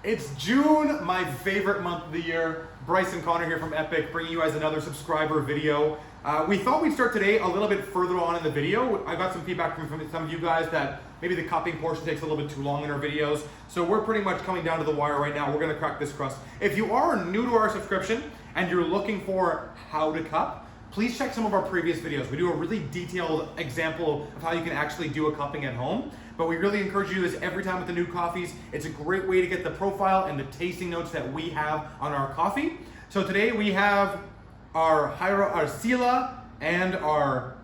It's June, my favorite month of the year. Bryce and Connor here from Epic, bringing you guys another subscriber video. We thought we'd start today a little bit further on in the video. I got some feedback from some of you guys that maybe the cupping portion takes a little bit too long in our videos. So we're pretty much coming down to the wire right now. We're gonna crack this crust. If you are new to our subscription and you're looking for how to cup, please check some of our previous videos. We do a really detailed example of how you can actually do a cupping at home. But we really encourage you to do this every time with the new coffees. It's a great way to get the profile and the tasting notes that we have on our coffee. So today we have our Sila and our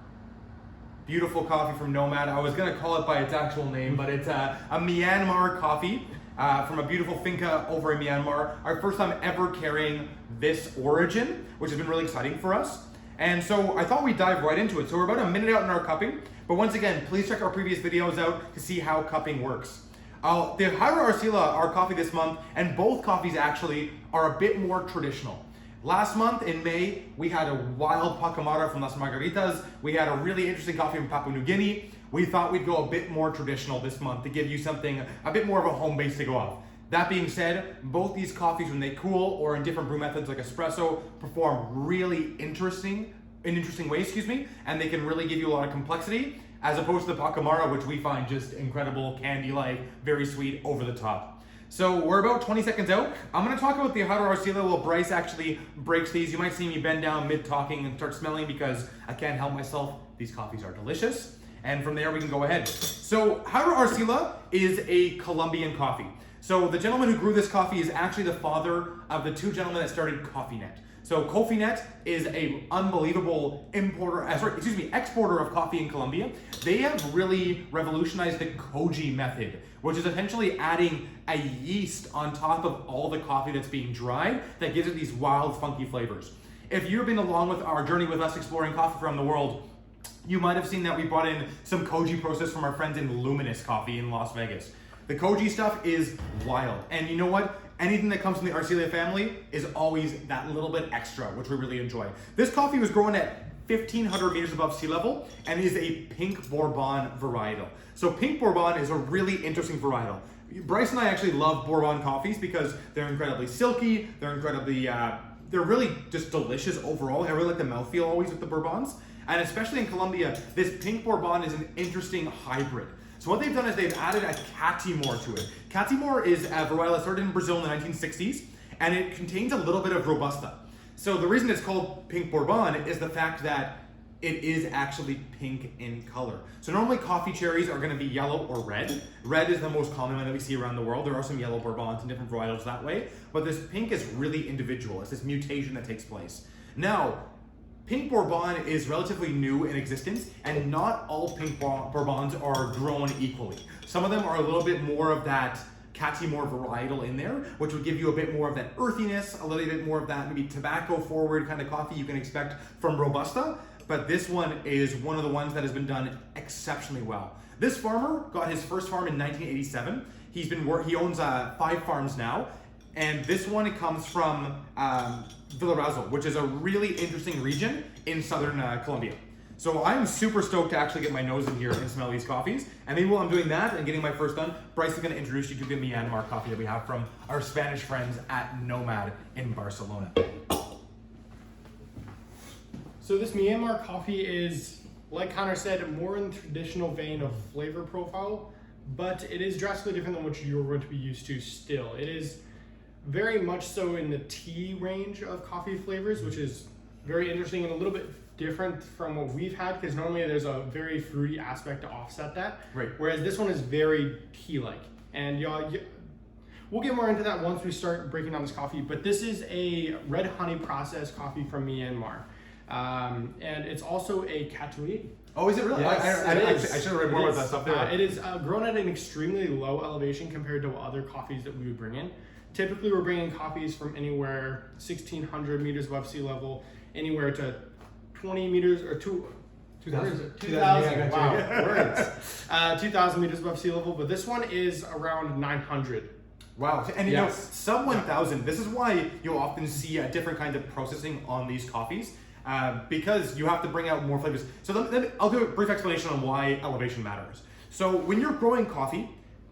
beautiful coffee from Nomad. I was gonna call it by its actual name, but it's a Myanmar coffee from a beautiful finca over in Myanmar. Our first time ever carrying this origin, which has been really exciting for us. And so I thought we'd dive right into it. So we're about a minute out in our cupping, but once again, please check our previous videos out to see how cupping works. The Hyra Arsila, our coffee this month, and both coffees actually are a bit more traditional. Last month in May, we had a wild Pacamara from Las Margaritas. We had a really interesting coffee from Papua New Guinea. We thought we'd go a bit more traditional this month to give you something a bit more of a home base to go off. That being said, both these coffees, when they cool or in different brew methods like espresso, perform really interesting ways, and they can really give you a lot of complexity, as opposed to the Pacamara, which we find just incredible, candy-like, very sweet, over the top. So we're about 20 seconds out. I'm gonna talk about the Hyra Arsila while Bryce actually breaks these. You might see me bend down mid-talking and start smelling because I can't help myself. These coffees are delicious. And from there we can go ahead. So Hyra Arsila is a Colombian coffee. So the gentleman who grew this coffee is actually the father of the two gentlemen that started CoffeeNet. So CoffeeNet is a unbelievable exporter of coffee in Colombia. They have really revolutionized the koji method, which is essentially adding a yeast on top of all the coffee that's being dried that gives it these wild, funky flavors. If you've been along with our journey with us exploring coffee around the world, you might have seen that we brought in some koji process from our friends in Luminous Coffee in Las Vegas. The koji stuff is wild. And you know what? Anything that comes from the Arsila family is always that little bit extra, which we really enjoy. This coffee was grown at 1,500 meters above sea level and is a pink Bourbon varietal. So pink Bourbon is a really interesting varietal. Bryce and I actually love Bourbon coffees because they're incredibly silky, they're really just delicious overall. I really like the mouthfeel always with the Bourbons. And especially in Colombia, this pink Bourbon is an interesting hybrid. So what they've done is they've added a Catimor to it. Catimor is a varietal that started in Brazil in the 1960s, and it contains a little bit of Robusta. So the reason it's called pink Bourbon is the fact that it is actually pink in color. So normally coffee cherries are gonna be yellow or red. Red is the most common one that we see around the world. There are some yellow Bourbons and different varietals that way, but this pink is really individual. It's this mutation that takes place. Now, pink Bourbon is relatively new in existence, and not all pink Bourbons are grown equally. Some of them are a little bit more of that Catimor varietal in there, which would give you a bit more of that earthiness, a little bit more of that maybe tobacco forward kind of coffee you can expect from Robusta. But this one is one of the ones that has been done exceptionally well. This farmer got his first farm in 1987. He owns 5 farms now. And this one, it comes from Villarreal, which is a really interesting region in southern Colombia. So I'm super stoked to actually get my nose in here and smell these coffees. And maybe while I'm doing that and getting my first done, Bryce is going to introduce you to the Myanmar coffee that we have from our Spanish friends at Nomad in Barcelona. So this Myanmar coffee is, like Connor said, more in the traditional vein of flavor profile, but it is drastically different than what you're going to be used to still. It is very much so in the tea range of coffee flavors, which is very interesting and a little bit different from what we've had, because normally there's a very fruity aspect to offset that. Right. Whereas this one is very tea-like. And we'll get more into that once we start breaking down this coffee, but this is a red honey processed coffee from Myanmar. And it's also a Katui. Oh, is it really? Yes, I should have read more about that stuff there. It is grown at an extremely low elevation compared to other coffees that we would bring in. Typically, we're bringing coffees from anywhere 1,600 meters above sea level, anywhere to 20 meters or 2,000. 2,000. Wow, words. 2,000 meters above sea level, but this one is around 900. Wow, and you know, sub 1,000. This is why you'll often see a different kind of processing on these coffees. Because you have to bring out more flavors. So I'll do a brief explanation on why elevation matters. So when you're growing coffee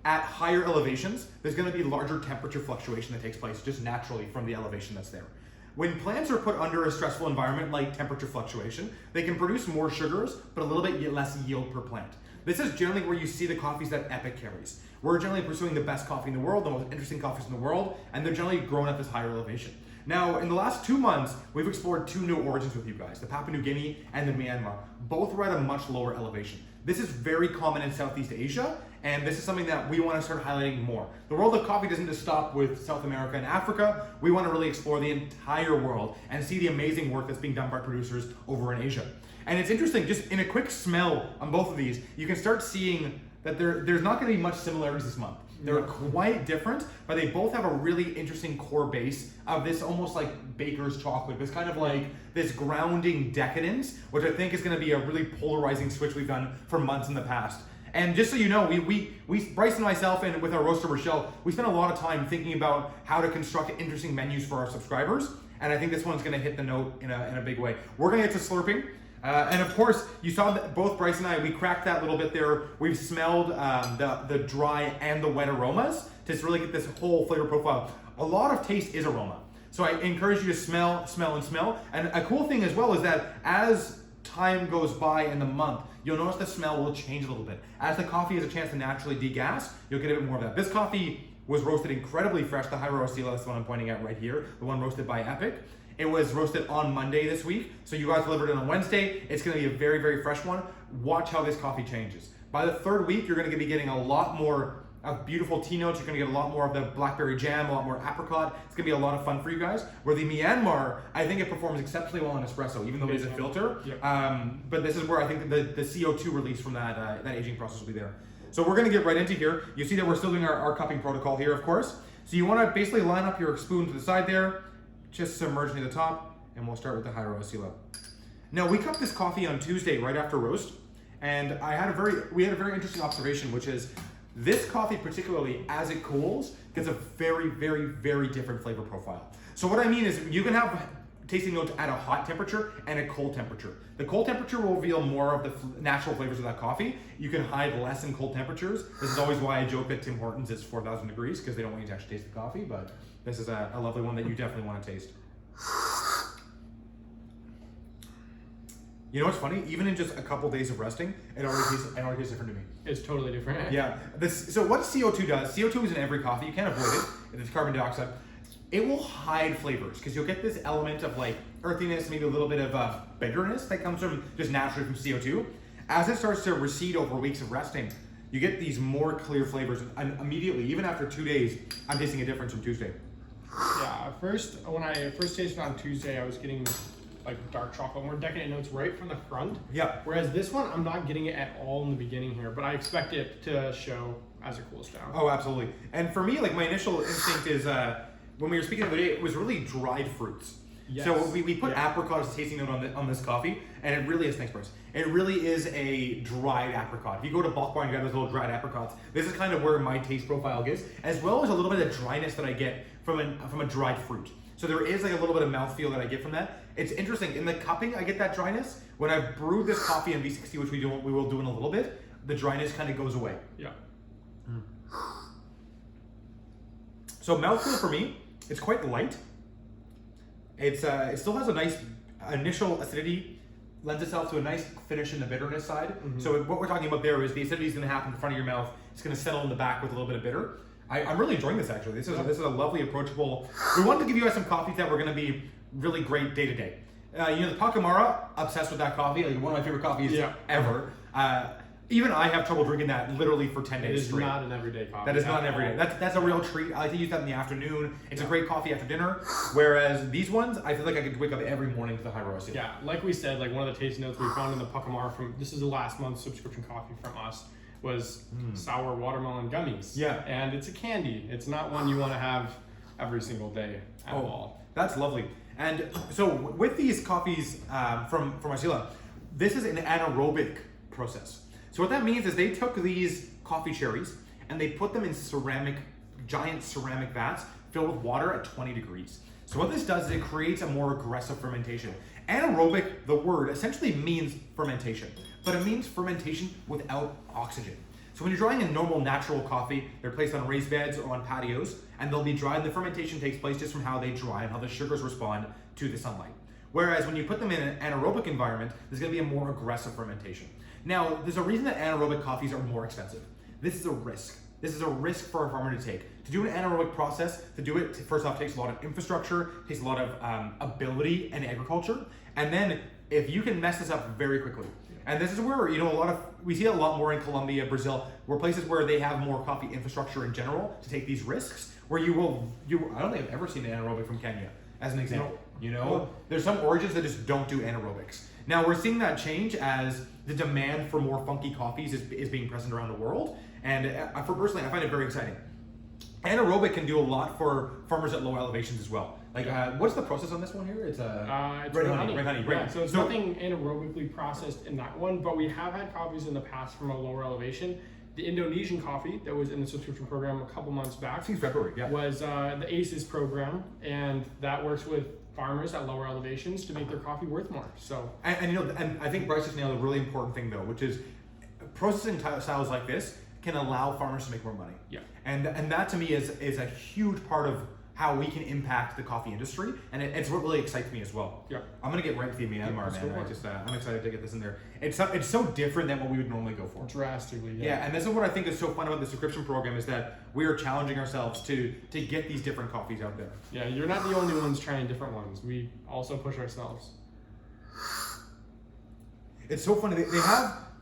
at higher elevations, there's going to be larger temperature fluctuation that takes place just naturally from the elevation that's there. When plants are put under a stressful environment like temperature fluctuation, they can produce more sugars, but a little bit less yield per plant. This is generally where you see the coffees that Epoch carries. We're generally pursuing the best coffee in the world, the most interesting coffees in the world, and they're generally growing at this higher elevation. Now, in the last 2 months, we've explored 2 new origins with you guys, the Papua New Guinea and the Myanmar. Both were at a much lower elevation. This is very common in Southeast Asia, and this is something that we want to start highlighting more. The world of coffee doesn't just stop with South America and Africa. We want to really explore the entire world and see the amazing work that's being done by producers over in Asia. And it's interesting, just in a quick smell on both of these, you can start seeing that there's not going to be much similarities this month. They're quite different, but they both have a really interesting core base of this almost like baker's chocolate, this kind of like this grounding decadence, which I think is going to be a really polarizing switch we've done for months in the past. And just so you know, we Bryce and myself, and with our roaster Rochelle, we spent a lot of time thinking about how to construct interesting menus for our subscribers, and I think this one's going to hit the note in a big way. We're going to get to slurping. And of course, you saw that both Bryce and I, we cracked that little bit there. We've smelled the dry and the wet aromas to really get this whole flavor profile. A lot of taste is aroma. So I encourage you to smell, smell, and smell. And a cool thing as well is that as time goes by in the month, you'll notice the smell will change a little bit. As the coffee has a chance to naturally degas, you'll get a bit more of that. This coffee was roasted incredibly fresh. The Hyro Oscilla, that's the one I'm pointing at right here, the one roasted by Epoch. It was roasted on Monday this week, so you guys delivered it on Wednesday. It's gonna be a very, very fresh one. Watch how this coffee changes. By the 3rd week, you're gonna be getting a lot more of beautiful tea notes. You're gonna get a lot more of the blackberry jam, a lot more apricot. It's gonna be a lot of fun for you guys. Where the Myanmar, I think it performs exceptionally well in espresso, even though it is a filter. Yep. But this is where I think the CO2 release from that aging process will be there. So we're gonna get right into here. You see that we're still doing our cupping protocol here, of course. So you wanna basically line up your spoon to the side there, just submerge near the top, and we'll start with the Hyro Oscilla. Now, we cupped this coffee on Tuesday right after roast, and we had a very interesting observation, which is this coffee, particularly as it cools, gets a very, very, very different flavor profile. So what I mean is you can have tasting notes at a hot temperature and a cold temperature. The cold temperature will reveal more of the natural flavors of that coffee. You can hide less in cold temperatures. This is always why I joke that Tim Hortons is 4,000 degrees, because they don't want you to actually taste the coffee, but this is a lovely one that you definitely want to taste. You know what's funny? Even in just a couple days of resting, it already tastes different to me. It's totally different. Yeah. So what CO2 does, CO2 is in every coffee. You can't avoid it. It's carbon dioxide. It will hide flavors because you'll get this element of like earthiness, maybe a little bit of bitterness that comes from just naturally from CO2. As it starts to recede over weeks of resting, you get these more clear flavors, and immediately, even after 2 days, I'm tasting a difference from Tuesday. Yeah, when I first tasted on Tuesday, I was getting like dark chocolate, more decadent notes right from the front. Yeah. Whereas this one, I'm not getting it at all in the beginning here, but I expect it to show as it cools down. Oh, absolutely. And for me, like my initial instinct is, when we were speaking the other day, it was really dried fruits. Yes. So we put apricot as a tasting note on this coffee, and it really is, thanks Bryce, it really is a dried apricot. If you go to Bulk Bar and you got those little dried apricots, this is kind of where my taste profile gets, as well as a little bit of dryness that I get from a dried fruit. So there is like a little bit of mouthfeel that I get from that. It's interesting, in the cupping I get that dryness. When I brewed this coffee in V60, which we will do in a little bit, the dryness kind of goes away. Yeah. Mm. So mouthfeel for me, it's quite light. It still has a nice initial acidity, lends itself to a nice finish in the bitterness side. Mm-hmm. So what we're talking about there is the acidity is going to happen in front of your mouth. It's going to settle in the back with a little bit of bitter. I'm really enjoying this actually. This is a lovely, approachable. We wanted to give you guys some coffees that were going to be really great day to day. The Pacamara, obsessed with that coffee. Like one of my favorite coffees ever. Even I have trouble drinking that literally for 10 days straight. It is not an everyday coffee. That is not an everyday. That's a real treat. I like to use that in the afternoon. It's a great coffee after dinner. Whereas these ones, I feel like I could wake up every morning to the Hyro Oscilla. Yeah, like we said, like one of the tasting notes we found in the Pacamara this is the last month's subscription coffee from us, was sour watermelon gummies. Yeah. And it's a candy. It's not one you want to have every single day at all. That's lovely. And so with these coffees from Oscilla, this is an anaerobic process. So what that means is they took these coffee cherries and they put them in giant ceramic vats filled with water at 20 degrees. So what this does is it creates a more aggressive fermentation. Anaerobic, the word, essentially means fermentation, but it means fermentation without oxygen. So when you're drying a normal natural coffee, they're placed on raised beds or on patios, and they'll be dried. The fermentation takes place just from how they dry and how the sugars respond to the sunlight. Whereas when you put them in an anaerobic environment, there's going to be a more aggressive fermentation. Now, there's a reason that anaerobic coffees are more expensive. This is a risk. This is a risk for a farmer to take. To do an anaerobic process, to do it, first off, takes a lot of infrastructure, takes a lot of ability and agriculture. And then if you can mess this up very quickly, and this is where, we see a lot more in Colombia, Brazil, where places where they have more coffee infrastructure in general to take these risks, where I don't think I've ever seen an anaerobic from Kenya, as an example. There's some origins that just don't do anaerobics. Now we're seeing that change as the demand for more funky coffees is being present around the world. And personally, I find it very exciting. Anaerobic can do a lot for farmers at low elevations as well. What's the process on this one here? It's red honey. Yeah, so it's nothing anaerobically processed in that one, but we have had coffees in the past from a lower elevation. The Indonesian coffee that was in the subscription program a couple months back, since February, was the ACES program, and that works with farmers at lower elevations to make their coffee worth more. So, and I think Bryce just nailed a really important thing though, which is processing styles like this can allow farmers to make more money. Yeah. And that to me is a huge part of how we can impact the coffee industry, and it's what really excites me as well. Yeah. I'm gonna get right to the Myanmar, man. I'm excited to get this in there. It's so different than what we would normally go for. Drastically, yeah. Yeah, and this is what I think is so fun about the subscription program is that we are challenging ourselves to get these different coffees out there. Yeah, you're not the only ones trying different ones. We also push ourselves. It's so funny.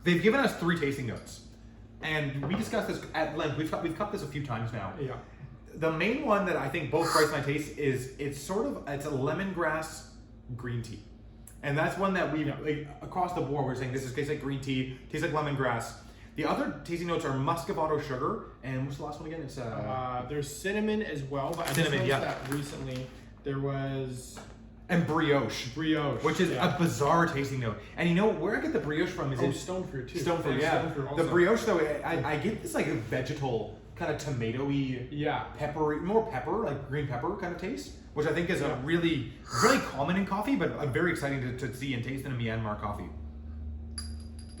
They've given us 3 tasting notes, and we discussed this at length. We've cut this a few times now. Yeah. The main one that I think both Bryce and I taste is it's a lemongrass green tea, and that's one that we across the board we're saying this tastes like green tea, tastes like lemongrass. The other tasting notes are muscovado sugar, and what's the last one again? It's there's cinnamon as well, but I just noticed that recently there was brioche, which is a bizarre tasting note. And where I get the brioche from is stone fruit too. Stone fruit, yeah. The brioche though, I get this like a vegetal kind of tomatoey, peppery, more pepper, like green pepper kind of taste, which I think is a really, really common in coffee, but very exciting to see and taste in a Myanmar coffee.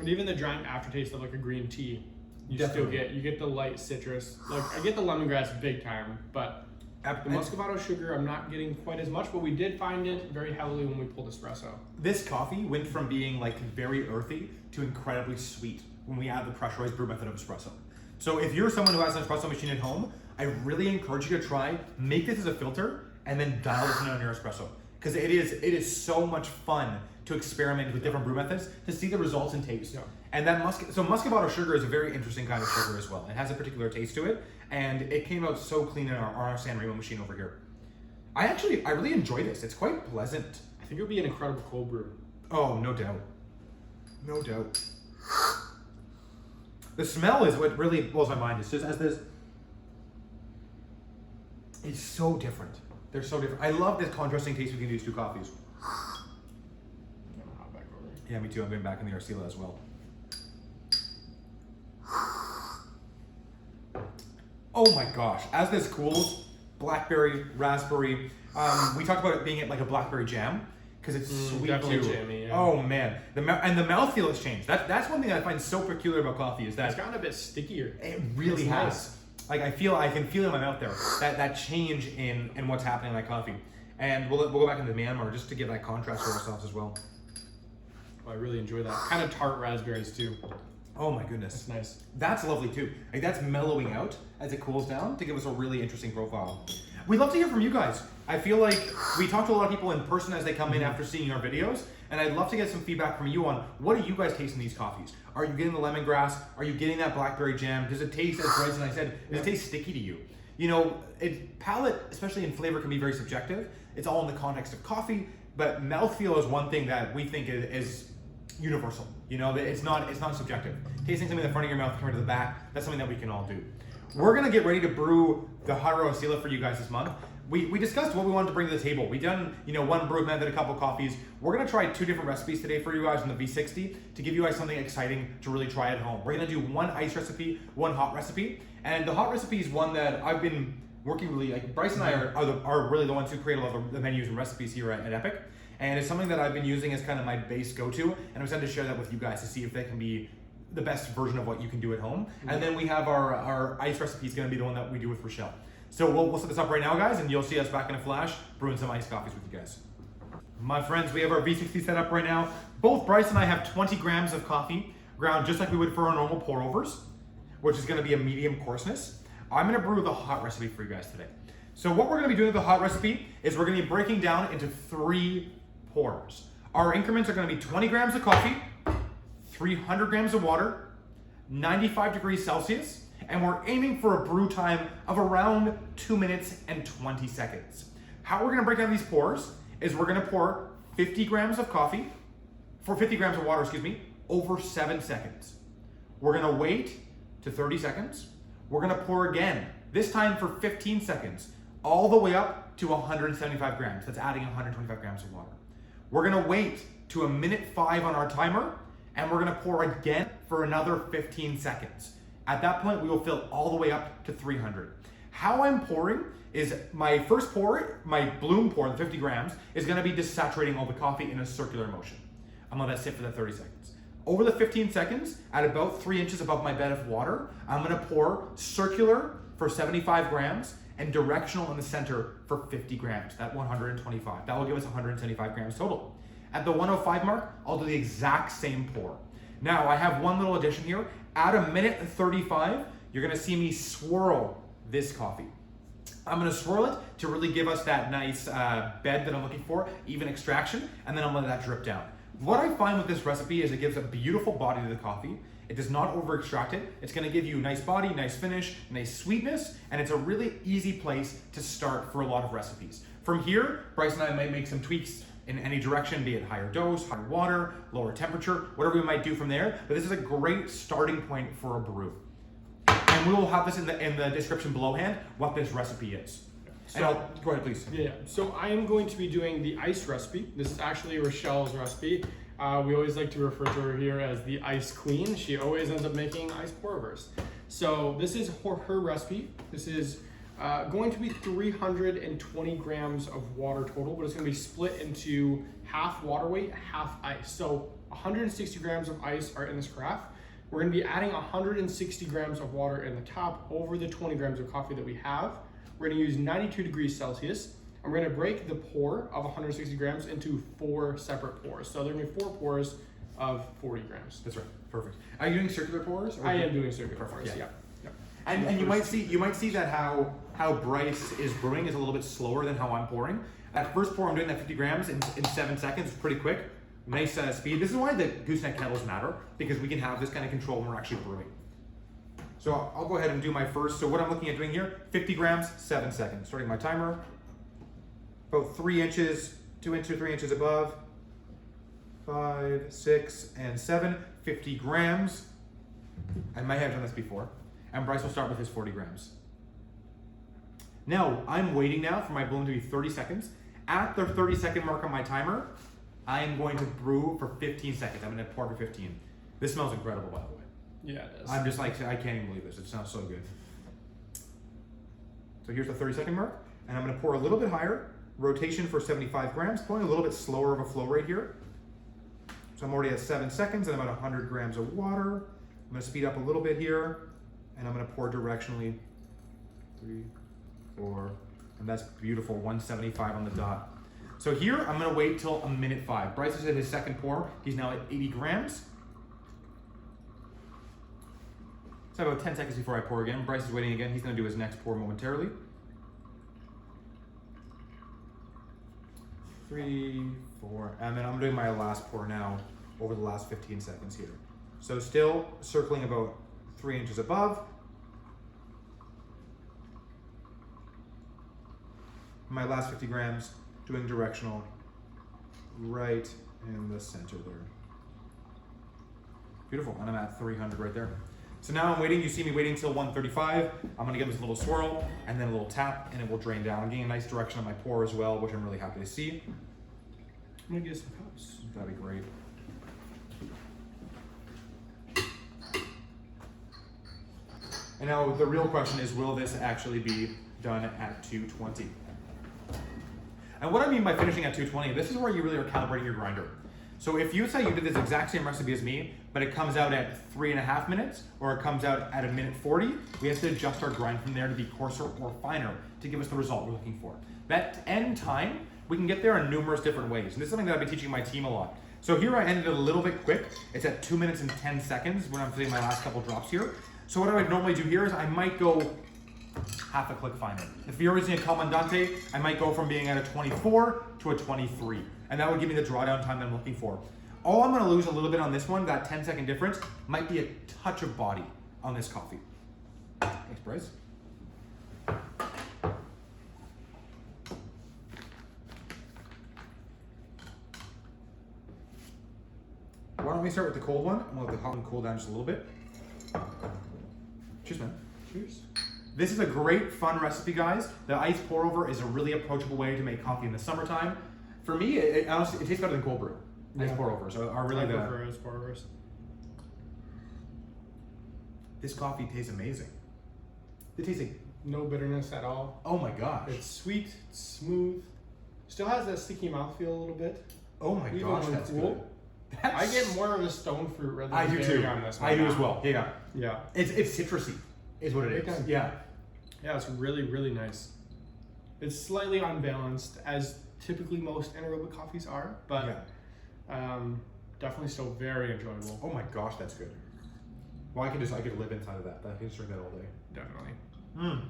And even the drying aftertaste of like a green tea, you Definitely. still get the light citrus. Like I get the lemongrass big time, but the muscovado sugar I'm not getting quite as much, but we did find it very heavily when we pulled espresso. This coffee went from being like very earthy to incredibly sweet when we add the pressurized brew method of espresso. So if you're someone who has an espresso machine at home, I really encourage you to make this as a filter and then dial this in on your espresso. Because it is so much fun to experiment with different brew methods to see the results and taste. Yeah. And that muscovado sugar is a very interesting kind of sugar as well. It has a particular taste to it, and it came out so clean in our San Remo machine over here. I really enjoy this. It's quite pleasant. I think it would be an incredible cold brew. Oh, no doubt. No doubt. The smell is what really blows my mind. It's just as this. It's so different. They're so different. I love this contrasting taste between these 2 coffees. Yeah, me too. I'm going back in the Arcila as well. Oh my gosh. As this cools, blackberry, raspberry. We talked about it being like a blackberry jam because it's sweet too. Jammy, yeah. Oh man. The mouthfeel has changed. That's one thing I find so peculiar about coffee is that it's gotten a bit stickier. It really has. Nice. Like I can feel it in my mouth there. That change in what's happening in that coffee. And we'll go back into Myanmar just to get that contrast for ourselves as well. I really enjoy that. Kind of tart raspberries too. Oh my goodness. That's nice. That's lovely too. Like that's mellowing out as it cools down to give us a really interesting profile. We'd love to hear from you guys. I feel like we talk to a lot of people in person as they come in after seeing our videos, and I'd love to get some feedback from you on what are you guys tasting these coffees? Are you getting the lemongrass? Are you getting that blackberry jam? Does it taste, as Bryce and I said, does it taste sticky to you? Palate, especially in flavor, can be very subjective. It's all in the context of coffee, but mouthfeel is one thing that we think is universal. It's not subjective. Tasting something in the front of your mouth compared to the back, that's something that we can all do. We're gonna get ready to brew the Haro Asila for you guys this month. We discussed what we wanted to bring to the table. We've done, one brew method, a couple coffees. We're gonna try 2 different recipes today for you guys on the V60 to give you guys something exciting to really try at home. We're gonna do 1 ice recipe, 1 hot recipe, and the hot recipe is one that I've been working really, like Bryce and I are really the ones who create a lot of the menus and recipes here at Epic. And it's something that I've been using as kind of my base go-to, and I'm excited to share that with you guys to see if they can be the best version of what you can do at home. And then we have our ice recipe is going to be the one that we do with Rochelle. So we'll set this up right now, guys, and you'll see us back in a flash brewing some iced coffees with you guys. My friends, we have our V60 set up right now. Both Bryce and I have 20 grams of coffee ground just like we would for our normal pour overs, which is going to be a medium coarseness. I'm going to brew the hot recipe for you guys today. So what we're going to be doing with the hot recipe is we're going to be breaking down into 3 pours. Our increments are going to be 20 grams of coffee, 300 grams of water, 95 degrees Celsius, and we're aiming for a brew time of around 2 minutes and 20 seconds. How we're going to break down these pours is we're going to pour 50 grams of coffee, for 50 grams of water, over 7 seconds. We're going to wait to 30 seconds. We're going to pour again, this time for 15 seconds, all the way up to 175 grams. That's adding 125 grams of water. We're going to wait to 1 minute 5 on our timer, and we're going to pour again for another 15 seconds. At that point, we will fill all the way up to 300. How I'm pouring is my first pour, my bloom pour, the 50 grams, is going to be desaturating all the coffee in a circular motion. I'm going to let that sit for the 30 seconds. Over the 15 seconds, at about 3 inches above my bed of water, I'm going to pour circular for 75 grams and directional in the center for 50 grams, that 125. That will give us 175 grams total. At the 105 mark, I'll do the exact same pour. Now, I have one little addition here. At 1 minute 35, you're going to see me swirl this coffee. I'm going to swirl it to really give us that nice bed that I'm looking for, even extraction, and then I'm going to let that drip down. What I find with this recipe is it gives a beautiful body to the coffee. It does not over extract it. It's going to give you nice body, nice finish, nice sweetness, and it's a really easy place to start for a lot of recipes. From here, Bryce and I might make some tweaks in any direction, be it higher dose, higher water, lower temperature, whatever we might do from there. But this is a great starting point for a brew. And we will have this in the description belowhand, what this recipe is. So, go ahead, please. Yeah, so I am going to be doing the ice recipe. This is actually Rochelle's recipe. We always like to refer to her here as the ice queen. She always ends up making ice pour overs. So this is her recipe. This is going to be 320 grams of water total, but it's going to be split into half water weight, half ice. So 160 grams of ice are in this carafe. We're going to be adding 160 grams of water in the top over the 20 grams of coffee that we have. We're going to use 92 degrees Celsius. And we're going to break the pour of 160 grams into 4 separate pours. So there are going to be 4 pours of 40 grams. That's right. Perfect. Are you doing circular pours? I am doing circular pours. Yeah. And you might see that how Bryce is brewing is a little bit slower than how I'm pouring. At first pour, I'm doing that 50 grams in 7 seconds. It's pretty quick. Nice speed. This is why the gooseneck kettles matter, because we can have this kind of control when we're actually brewing. So I'll go ahead and do my first. So what I'm looking at doing here, 50 grams, 7 seconds. Starting my timer. About 3 inches, 2 inches, 3 inches above. 5, 6, and 7. 50 grams. I might have done this before. And Bryce will start with his 40 grams. Now, I'm waiting now for my bloom to be 30 seconds. At the 30-second mark on my timer, I am going to brew for 15 seconds. I'm going to pour for 15. This smells incredible, by the way. Yeah, it does. I'm just like, I can't even believe this. It sounds so good. So here's the 30-second mark. And I'm going to pour a little bit higher. Rotation for 75 grams. Pouring a little bit slower of a flow rate here. So I'm already at 7 seconds and about 100 grams of water. I'm going to speed up a little bit here. And I'm going to pour directionally. 3, 4, and that's beautiful. 175 on the dot. So here, I'm going to wait till 1 minute 5. Bryce is at his second pour. He's now at 80 grams. So about 10 seconds before I pour again. Bryce is waiting again. He's going to do his next pour momentarily. 3, 4, and then I'm doing my last pour now over the last 15 seconds here. So still circling about 3 inches above. My last 50 grams, doing directional right in the center there. Beautiful, and I'm at 300 right there. So now I'm waiting, you see me waiting until 135. I'm gonna give this a little swirl and then a little tap and it will drain down. I'm getting a nice direction on my pour as well, which I'm really happy to see. I'm gonna get some cups. That'd be great. And now the real question is, will this actually be done at 220? And what I mean by finishing at 220, this is where you really are calibrating your grinder. So if you say you did this exact same recipe as me, but it comes out at 3.5 minutes, or it comes out at 1:40, we have to adjust our grind from there to be coarser or finer to give us the result we're looking for. That end time, we can get there in numerous different ways. And this is something that I've been teaching my team a lot. So here I ended it a little bit quick. It's at 2 minutes and 10 seconds when I'm putting my last couple drops here. So what I would normally do here is I might go half a click finer. If you're using a Comandante, I might go from being at a 24 to a 23. And that would give me the drawdown time that I'm looking for. All I'm gonna lose a little bit on this one, that 10-second difference, might be a touch of body on this coffee. Thanks, Bryce. Why don't we start with the cold one? I'm gonna let the hot one cool down just a little bit. Cheers, man. Cheers. This is a great, fun recipe, guys. The ice pour over is a really approachable way to make coffee in the summertime. For me, honestly, it tastes better than cold brew. Ice pour over. So are really I prefer ice pour overs. This coffee tastes amazing. It tastes like, No bitterness at all. oh my gosh. It's sweet, it's smooth. Still has that sticky mouthfeel a little bit. Oh my Even gosh, when that's cool. good. I get more of the stone fruit rather than I do berry too. on this one. I do now. as well. Yeah. Yeah. It's citrusy, is what it Big is. time. Yeah. Yeah, it's really, really nice. It's slightly unbalanced, as typically most anaerobic coffees are, but definitely still very enjoyable. Oh my gosh, that's good. Well, I could live inside of that. I can just drink that all day. Definitely. Mm.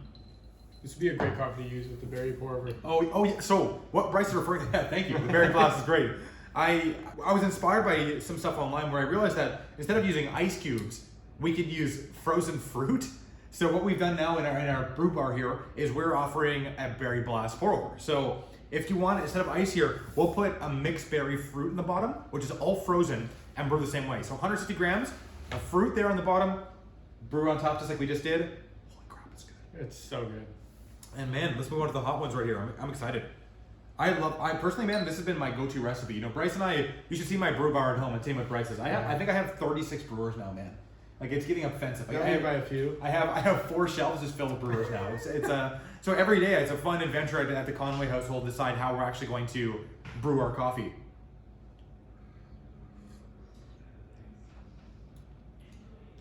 This would be a great coffee to use with the berry pour over. Oh yeah. So what Bryce is referring to? Yeah, thank you. The berry glass is great. I was inspired by some stuff online where I realized that instead of using ice cubes, we could use frozen fruit. So what we've done now in our brew bar here is we're offering a berry blast pour over. So if you want, instead of ice here, we'll put a mixed berry fruit in the bottom, which is all frozen, and brew the same way. So 160 grams of fruit there on the bottom, brew on top just like we just did. Holy crap, it's good. It's so good. And man, let's move on to the hot ones right here. I'm excited. I personally, man, this has been my go-to recipe. You know, Bryce and I, you should see my brew bar at home and same with Bryce's. I think I have 36 brewers now, man. Like, it's getting offensive. Like, Got me by a few. I have 4 shelves just filled with brewers now. So every day it's a fun adventure at the Conway household to decide how we're actually going to brew our coffee.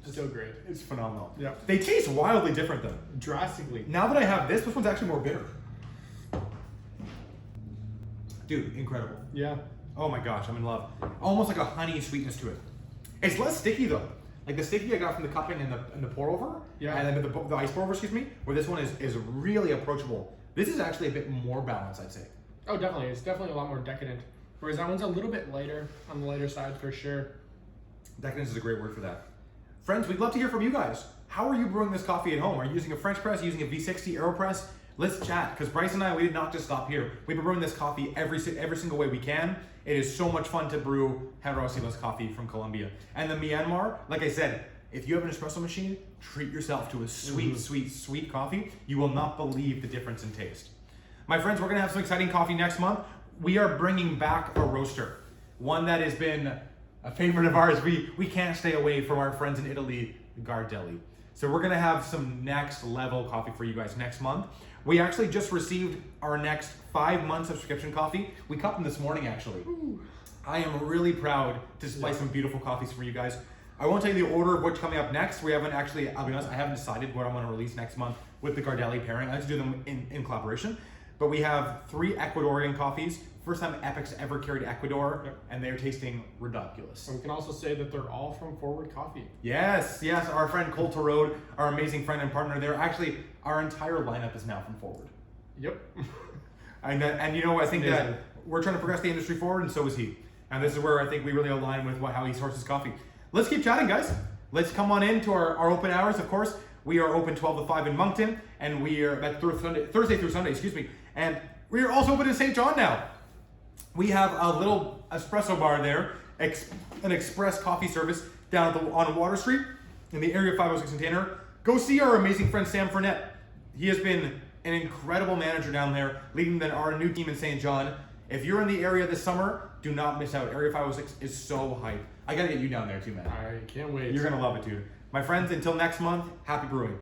Still great. It's phenomenal. Yeah. They taste wildly different though. Drastically. Now that I have this one's actually more bitter. Dude, incredible. Yeah. Oh my gosh, I'm in love. Almost like a honey sweetness to it. It's less sticky though. Like the sticky I got from the cupping and the pour over, Yeah. and then the ice pour over, excuse me, where this one is really approachable. This is actually a bit more balanced, I'd say. Oh, definitely. It's definitely a lot more decadent. Whereas that one's a little bit lighter, on the lighter side for sure. Decadence is a great word for that. Friends, we'd love to hear from you guys. How are you brewing this coffee at home? Are you using a French press, using a V60 AeroPress? Let's chat, because Bryce and I, we did not just stop here. We've been brewing this coffee every single way we can. It is so much fun to brew Generosimas coffee from Colombia. And the Myanmar, like I said, if you have an espresso machine, treat yourself to a sweet, sweet coffee. You will not believe the difference in taste. My friends, we're gonna have some exciting coffee next month. We are bringing back a roaster, one that has been a favorite of ours. We can't stay away from our friends in Italy, Gardelli. So we're gonna have some next level coffee for you guys next month. We actually just received our next 5-month subscription coffee. We cut them this morning, actually. Ooh. I am really proud to spice some beautiful coffees for you guys. I won't tell you the order of what's coming up next. We haven't actually, I'll be honest, I haven't decided what I'm gonna release next month with the Gardelli pairing. I like to do them in collaboration. But we have 3 Ecuadorian coffees. First time Epic's ever carried Ecuador, and they're tasting ridiculous. And we can also say that they're all from Forward Coffee. Yes, our friend Cole Terode, our amazing friend and partner, they're actually, our entire lineup is now from Forward. Yep. And you know, I think amazing. that we're trying to progress the industry forward, and so is he. And this is where I think we really align with how he sources coffee. Let's keep chatting, guys. Let's come on in to our open hours, of course. We are open 12 to 5 in Moncton, and we are at Thursday through Sunday, excuse me. And we are also open in St. John now. We have a little espresso bar there, an express coffee service down on Water Street in the Area 506 container. Go see our amazing friend Sam Fournette. He has been an incredible manager down there, leading our new team in St. John. If you're in the area this summer, do not miss out. Area 506 is so hype. I gotta get you down there too, man. I can't wait. You're gonna love it, dude. My friends, until next month, happy brewing.